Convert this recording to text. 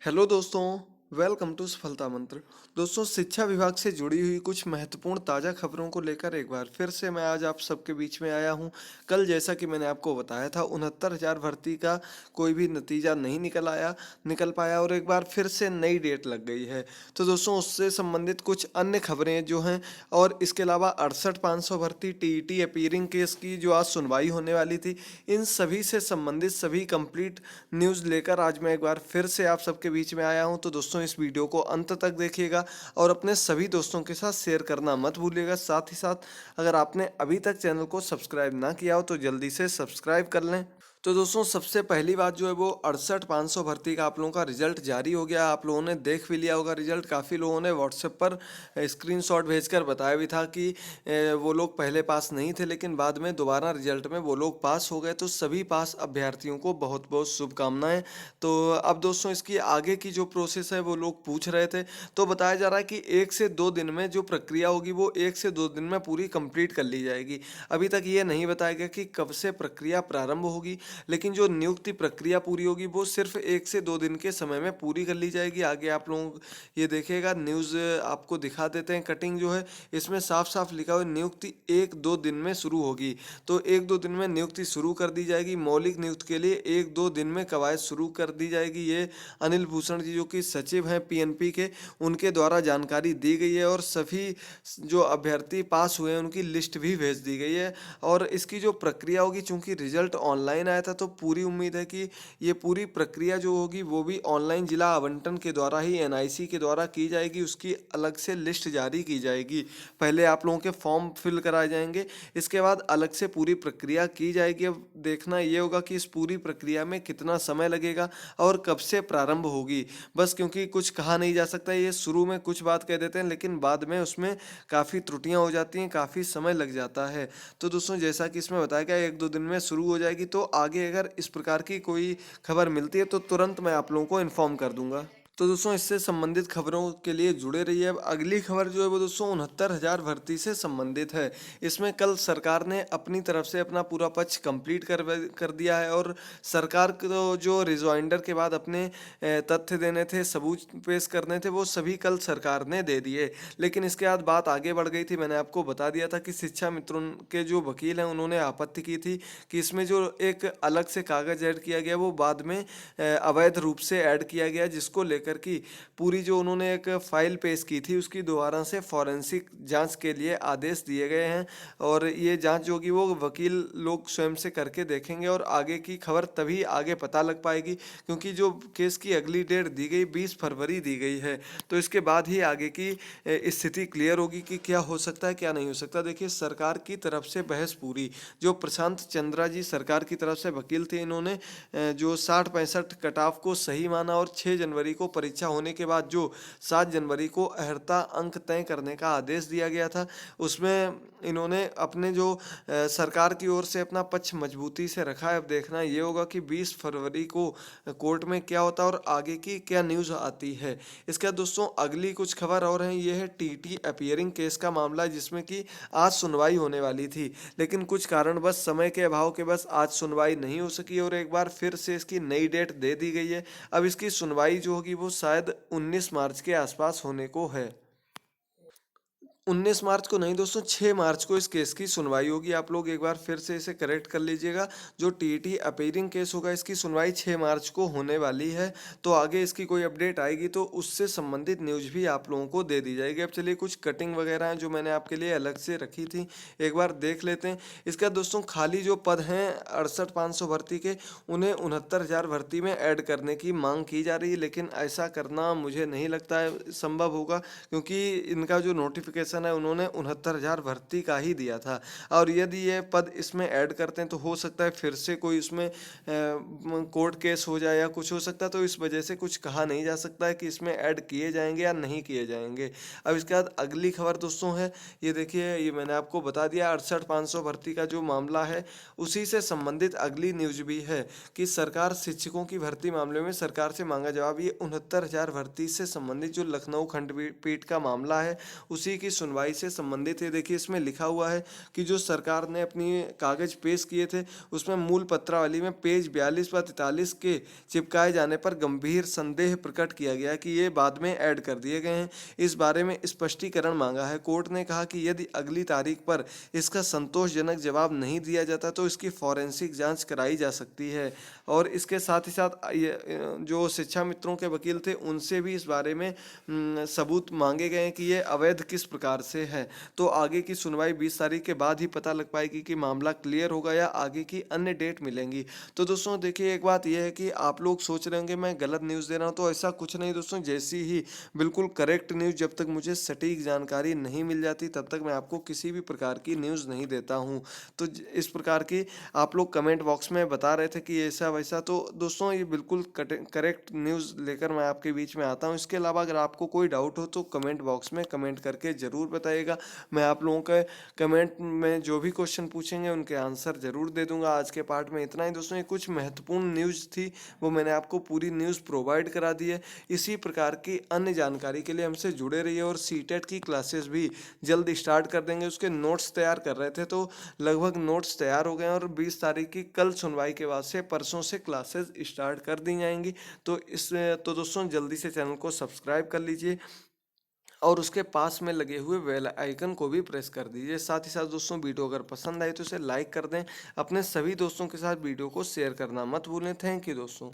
Hello दोस्तों, welcome to सफलता मंत्र। दोस्तों, शिक्षा विभाग से जुड़ी हुई कुछ महत्वपूर्ण ताज़ा खबरों को लेकर एक बार फिर से मैं आज आप सबके बीच में आया हूं। कल जैसा कि मैंने आपको बताया था 69,000 भर्ती का कोई भी नतीजा नहीं निकल पाया और एक बार फिर से नई डेट लग गई है। तो दोस्तों, उससे संबंधित कुछ अन्य खबरें जो हैं और इसके अलावा 68,500 भर्ती टीईटी अपीयरिंग केस की जो आज सुनवाई होने वाली थी, इन सभी से संबंधित सभी कंप्लीट न्यूज़ लेकर आज मैं एक बार फिर से आप सबके बीच में आया हूं। तो दोस्तों, इस वीडियो को अंत तक देखिएगा और अपने सभी दोस्तों के साथ शेयर करना मत भूलिएगा। साथ ही साथ अगर आपने अभी तक चैनल को सब्सक्राइब ना किया हो तो जल्दी से सब्सक्राइब कर लें। तो दोस्तों, सबसे पहली बात जो है वो 68,500 भर्ती का आप लोगों का रिजल्ट जारी हो गया। आप लोगों ने देख भी लिया होगा रिजल्ट। काफ़ी लोगों ने व्हाट्सएप पर स्क्रीनशॉट भेजकर बताया भी था कि वो लोग पहले पास नहीं थे लेकिन बाद में दोबारा रिजल्ट में वो लोग पास हो गए। तो सभी पास अभ्यर्थियों को बहुत बहुत शुभकामनाएं। तो अब दोस्तों, इसकी आगे की जो प्रोसेस है वो लोग पूछ रहे थे। तो बताया जा रहा है कि 1 से 2 दिन में जो प्रक्रिया होगी वो 1 से 2 दिन में पूरी कंप्लीट कर ली जाएगी। अभी तक ये नहीं बताया गया कि कब से प्रक्रिया प्रारंभ होगी, लेकिन जो नियुक्ति प्रक्रिया पूरी होगी वो सिर्फ 1 से 2 दिन के समय में पूरी कर ली जाएगी। आगे आप लोग ये देखिएगा, न्यूज़ आपको दिखा देते हैं। कटिंग जो है इसमें साफ साफ लिखा हुआ है, नियुक्ति 1-2 दिन में शुरू होगी। तो 1-2 दिन में नियुक्ति शुरू कर दी जाएगी। मौलिक नियुक्ति के लिए 1-2 दिन में कवायद शुरू कर दी जाएगी। ये अनिल भूषण जी जो कि सचिव हैं पीएनपी के, उनके द्वारा जानकारी दी गई है और सभी जो अभ्यर्थी पास हुए हैं उनकी लिस्ट भी भेज दी गई है। और इसकी जो प्रक्रिया होगी, चूंकि रिजल्ट ऑनलाइन आया था तो पूरी उम्मीद है कि ये पूरी प्रक्रिया जो होगी वो भी ऑनलाइन जिला आवंटन के द्वारा ही एनआईसी के द्वारा की जाएगी। उसकी अलग से लिस्ट जारी की जाएगी। पहले आप लोगों के फॉर्म फिल कराए जाएंगे, इसके बाद अलग से पूरी प्रक्रिया की जाएगी। अब देखना ये होगा कि इस पूरी प्रक्रिया में कितना समय लगेगा और कब से प्रारंभ होगी। बस क्योंकि कुछ कहा नहीं जा सकता, ये शुरू में कुछ बात कह देते हैं लेकिन बाद में उसमें काफ़ी त्रुटियां हो जाती हैं, काफ़ी समय लग जाता है। तो दोस्तों, जैसा कि इसमें बताया गया 1-2 दिन में शुरू हो जाएगी। तो आगे अगर इस प्रकार की कोई खबर मिलती है तो तुरंत मैं आप लोगों को इन्फॉर्म कर दूंगा। तो दोस्तों, इससे संबंधित खबरों के लिए जुड़े रहिए। अब अगली खबर जो है वो दोस्तों 69,000 भर्ती से संबंधित है। इसमें कल सरकार ने अपनी तरफ से अपना पूरा पक्ष कंप्लीट कर दिया है और सरकार को जो रिजॉइंडर के बाद अपने तथ्य देने थे, सबूत पेश करने थे, वो सभी कल सरकार ने दे दिए। लेकिन इसके बाद बात आगे बढ़ गई थी। मैंने आपको बता दिया था कि शिक्षा मित्रों के जो वकील हैं उन्होंने आपत्ति की थी कि इसमें जो एक अलग से कागज ऐड किया गया वो बाद में अवैध रूप से ऐड किया गया, जिसको लेकर कि पूरी जो उन्होंने एक फाइल पेश की थी उसकी दोबारा से फॉरेंसिक जांच के लिए आदेश दिए गए हैं। और ये जांच जो होगी वो वकील लोग स्वयं से करके देखेंगे और आगे की खबर तभी आगे पता लग पाएगी, क्योंकि जो केस की अगली डेट दी गई 20 फरवरी दी गई है। तो इसके बाद ही आगे की स्थिति क्लियर होगी कि क्या हो सकता है क्या नहीं हो सकता। देखिए, सरकार की तरफ से बहस पूरी, जो प्रशांत चंद्रा जी सरकार की तरफ से वकील थे, इन्होंने जो 60-65 कट ऑफ को सही माना और 6 जनवरी को परीक्षा होने के बाद जो 7 जनवरी को अहर्ता अंक तय करने का आदेश दिया गया था, उसमें इन्होंने अपने जो सरकार की ओर से अपना पक्ष मजबूती से रखा है। अब देखना ये होगा कि 20 फरवरी को कोर्ट में क्या होता है और आगे की क्या न्यूज़ आती है। इसके बाद दोस्तों, अगली कुछ खबर और है। ये है टीटी अपीयरिंग केस का मामला, जिसमें कि आज सुनवाई होने वाली थी लेकिन कुछ कारणवश समय के अभाव के बस आज सुनवाई नहीं हो सकी और एक बार फिर से इसकी नई डेट दे दी गई है। अब इसकी सुनवाई जो होगी वो शायद 19 मार्च के आसपास होने को है। 19 मार्च को नहीं दोस्तों, 6 मार्च को इस केस की सुनवाई होगी। आप लोग एक बार फिर से इसे करेक्ट कर लीजिएगा। जो टीईटी अपीयरिंग केस होगा इसकी सुनवाई 6 मार्च को होने वाली है। तो आगे इसकी कोई अपडेट आएगी तो उससे संबंधित न्यूज़ भी आप लोगों को दे दी जाएगी। अब चलिए, कुछ कटिंग वगैरह हैं जो मैंने आपके लिए अलग से रखी थी, एक बार देख लेते हैं। इसका दोस्तों, खाली जो पद हैं 68,500 भर्ती के, उन्हें 69,000 भर्ती में ऐड करने की मांग की जा रही है, लेकिन ऐसा करना मुझे नहीं लगता है संभव होगा, क्योंकि इनका जो नोटिफिकेशन है उन्होंने 69,000 भर्ती का ही दिया था। और यदि ये पद इसमें ऐड करते हैं तो हो सकता है फिर से कोई इसमें कोर्ट केस हो जाए या कुछ हो सकता है। तो इस वजह से कुछ कहा नहीं जा सकता है कि इसमें ऐड किए जाएंगे या नहीं किए जाएंगे। अब इसके बाद अगली खबर दोस्तों है, ये देखिए, ये मैंने आपको बता दिया 68,500 भर्ती का जो मामला है उसी से संबंधित अगली न्यूज भी है कि सरकार शिक्षकों की भर्ती मामले में सरकार से मांगा जवाब। ये 69,000 भर्ती से संबंधित जो लखनऊ खंडपीठ का मामला है उसी की सुनवाई से संबंधित है। देखिए इसमें लिखा हुआ है कि जो सरकार ने अपनी कागज पेश किए थे उसमें मूल पत्रावली में पेज 42 व 43 के चिपकाए जाने पर गंभीर संदेह प्रकट किया गया कि ये बाद में ऐड कर दिए गए हैं। इस बारे में स्पष्टीकरण मांगा है। कोर्ट ने कहा कि यदि अगली तारीख पर इसका संतोषजनक जवाब नहीं दिया जाता तो इसकी फॉरेंसिक जांच कराई जा सकती है। और इसके साथ ही साथ जो शिक्षा मित्रों के वकील थे उनसे भी इस बारे में सबूत मांगे गए हैं कि ये अवैध किस प्रकार से है। तो आगे की सुनवाई 20 तारीख के बाद ही पता लग पाएगी कि मामला क्लियर होगा या आगे की अन्य डेट मिलेंगी। तो दोस्तों देखिए एक बात यह है कि आप लोग सोच रहे होंगे मैं गलत न्यूज़ दे रहा हूँ, तो ऐसा कुछ नहीं दोस्तों। जैसी ही बिल्कुल करेक्ट न्यूज़, जब तक मुझे सटीक जानकारी नहीं मिल जाती तब तक मैं आपको किसी भी प्रकार की न्यूज़ नहीं देता हूँ। तो इस प्रकार की आप लोग कमेंट बॉक्स में बता रहे थे कि ऐसा वैसा, तो दोस्तों ये बिल्कुल करेक्ट न्यूज़ लेकर मैं आपके बीच में आता हूँ। इसके अलावा अगर आपको कोई डाउट हो तो कमेंट बॉक्स में कमेंट करके ज़रूर बताइएगा। मैं आप लोगों के कमेंट में जो भी क्वेश्चन पूछेंगे उनके आंसर ज़रूर दे दूंगा। आज के पार्ट में इतना ही दोस्तों। ये कुछ महत्वपूर्ण न्यूज़ थी, वो मैंने आपको पूरी न्यूज़ प्रोवाइड करा दी है। इसी प्रकार की अन्य जानकारी के लिए हमसे जुड़े रहिए। और सीटेट की क्लासेस भी जल्द स्टार्ट कर देंगे। उसके नोट्स तैयार कर रहे थे तो लगभग नोट्स तैयार हो गए हैं और 20 तारीख की कल सुनवाई के बाद से परसों से क्लासेस स्टार्ट कर दी जाएंगी। तो दोस्तों जल्दी से चैनल को सब्सक्राइब कर लीजिए और उसके पास में लगे हुए बेल आइकन को भी प्रेस कर दीजिए। साथ ही साथ दोस्तों वीडियो अगर पसंद आए तो इसे लाइक कर दें। अपने सभी दोस्तों के साथ वीडियो को शेयर करना मत भूलें। थैंक यू दोस्तों।